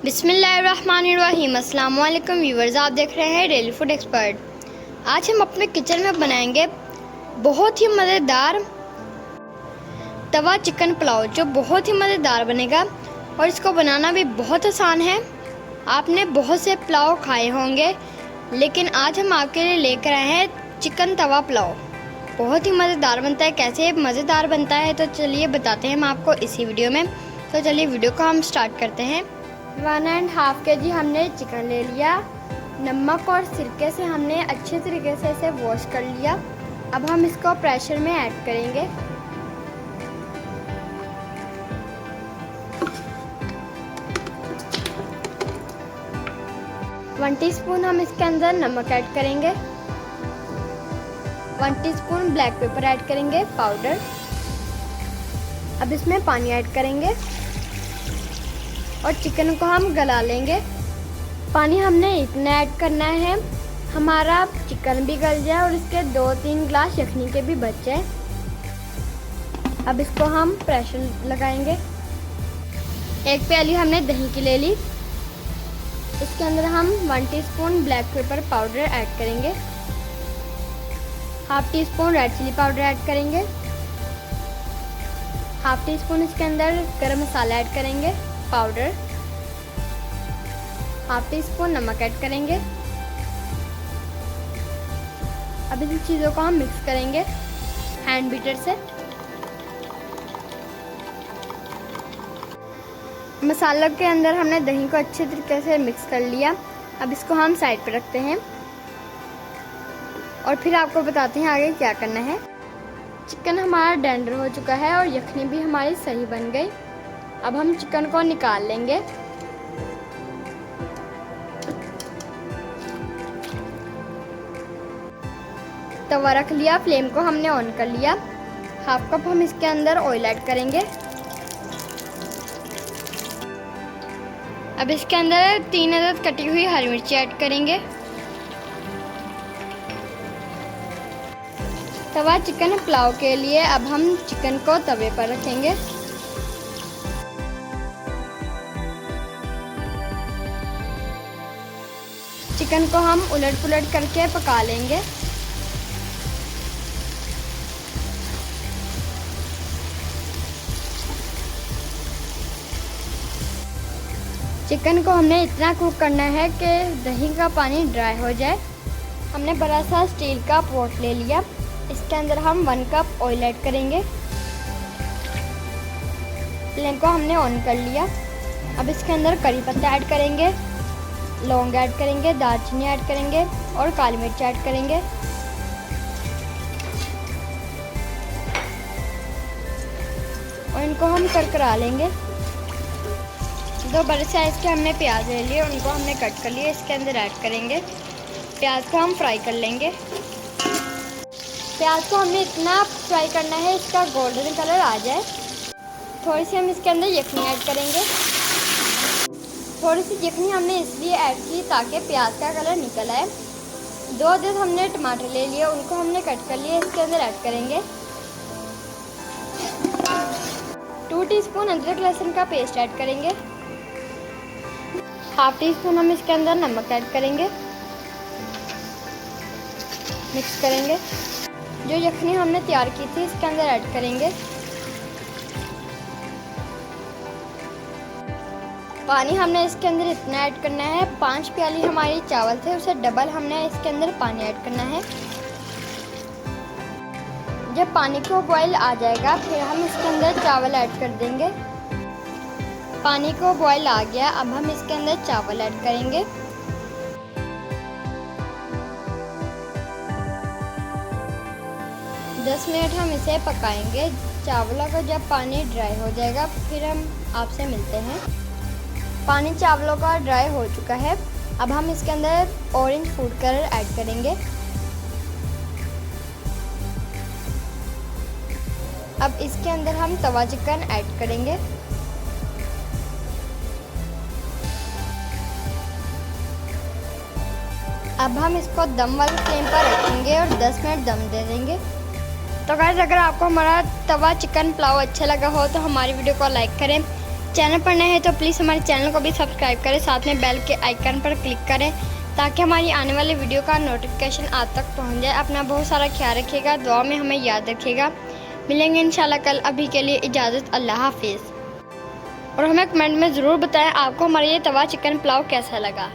बिस्मिल्लाहिर्रहमानिर्रहीम। अस्सलाम वालेकुम व्यूवर्स, आप देख रहे हैं डेली फूड एक्सपर्ट। आज हम अपने किचन में बनाएंगे बहुत ही मज़ेदार तवा चिकन पुलाव, जो बहुत ही मज़ेदार बनेगा और इसको बनाना भी बहुत आसान है। आपने बहुत से पुलाव खाए होंगे, लेकिन आज हम आपके लिए लेकर आए हैं चिकन तवा पुलाव। बहुत ही मज़ेदार बनता है। कैसे मज़ेदार बनता है तो चलिए बताते हैं हम आपको इसी वीडियो में। तो चलिए वीडियो को हम स्टार्ट करते हैं। 1.5 kg हमने चिकन ले लिया। नमक और सिरके से हमने अच्छे तरीके से इसे वॉश कर लिया। अब हम इसको प्रेशर में ऐड करेंगे। वन टीस्पून हम इसके अंदर नमक ऐड करेंगे। 1 टीस्पून ब्लैक पेपर ऐड करेंगे पाउडर। अब इसमें पानी ऐड करेंगे और चिकन को हम गला लेंगे। पानी हमने इतना ऐड करना है हमारा चिकन भी गल जाए और इसके 2-3 ग्लास यखनी के भी बच जाए। अब इसको हम प्रेशर लगाएंगे। 1 प्याली हमने दही की ले ली। इसके अंदर हम 1 teaspoon black pepper powder add करेंगे। 1/2 teaspoon red chili powder add करेंगे। 1/2 टीस्पून इसके अंदर गरम मसाला ऐड करेंगे पाउडर। 1/2 टीस्पून नमक ऐड करेंगे। अब इन चीज़ों को हम मिक्स करेंगे हैंड बीटर से। मसाला के अंदर हमने दही को अच्छे तरीके से मिक्स कर लिया। अब इसको हम साइड पर रखते हैं और फिर आपको बताते हैं आगे क्या करना है। चिकन हमारा टेंडर हो चुका है और यखनी भी हमारी सही बन गई। अब हम चिकन को निकाल लेंगे। तवा रख लिया, फ्लेम को हमने ऑन कर लिया। 1/2 कप हम इसके अंदर ऑयल ऐड करेंगे। अब इसके अंदर 3 अदद कटी हुई हरी मिर्ची ऐड करेंगे। तवा चिकन पुलाव के लिए अब हम चिकन को तवे पर रखेंगे। चिकन को हम उलट पुलट करके पका लेंगे। चिकन को हमने इतना कुक करना है कि दही का पानी ड्राई हो जाए। हमने बड़ा सा स्टील का पॉट ले लिया। इसके अंदर हम 1 कप ऑयल ऐड करेंगे। फ्लेम को हमने ऑन कर लिया। अब इसके अंदर करी पत्ता ऐड करेंगे, लौंग ऐड करेंगे, दालचीनी ऐड करेंगे और काली मिर्च ऐड करेंगे। और इनको हम करकरा लेंगे। 2 बड़े साइज के हमने प्याज ले लिए, उनको हमने कट कर लिए। इसके अंदर ऐड करेंगे। प्याज को हम फ्राई कर लेंगे। प्याज को हमने इतना फ्राई करना है इसका गोल्डन कलर आ जाए। थोड़ी सी हम इसके अंदर यखनी ऐड करेंगे। थोड़ी सी यखनी हमने इसलिए ऐड की ताकि प्याज का कलर निकल आए। 2 अदद हमने टमाटर ले लिए, उनको हमने कट कर लिए। इसके अंदर ऐड करेंगे। 2 टीस्पून अदरक लहसुन का पेस्ट ऐड करेंगे। 1/2 टीस्पून हम इसके अंदर नमक ऐड करेंगे। मिक्स करेंगे। जो यखनी हमने तैयार की थी इसके अंदर ऐड करेंगे। पानी हमने इसके अंदर इतना ऐड करना है, 5 प्याली हमारी चावल थे उसे डबल हमने इसके अंदर पानी ऐड करना है। जब पानी को बॉयल आ जाएगा फिर हम इसके अंदर चावल ऐड कर देंगे। पानी को बॉयल आ गया, अब हम इसके अंदर चावल ऐड करेंगे। दस मिनट हम इसे पकाएंगे। चावलों का जब पानी ड्राई हो जाएगा फिर हम आपसे मिलते हैं। पानी चावलों का ड्राई हो चुका है। अब हम इसके अंदर ऑरेंज फूड कलर ऐड करेंगे। अब इसके अंदर हम तवा चिकन ऐड करेंगे। अब हम इसको दम वाली फ्लेम पर रखेंगे और 10 मिनट दम दे देंगे। तो गाइस, अगर आपको हमारा तवा चिकन पुलाव अच्छा लगा हो तो हमारी वीडियो को लाइक करें, चैनल पर नए हैं तो प्लीज़ हमारे चैनल को भी सब्सक्राइब करें, साथ में बेल के आइकन पर क्लिक करें ताकि हमारी आने वाली वीडियो का नोटिफिकेशन आप तक पहुंच जाए। अपना बहुत सारा ख्याल रखिएगा, दुआ में हमें याद रखिएगा। मिलेंगे इंशाल्लाह कल। अभी के लिए इजाज़त, अल्लाह हाफिज़। और हमें कमेंट में ज़रूर बताएं आपको हमारा ये तवा चिकन पुलाव कैसा लगा।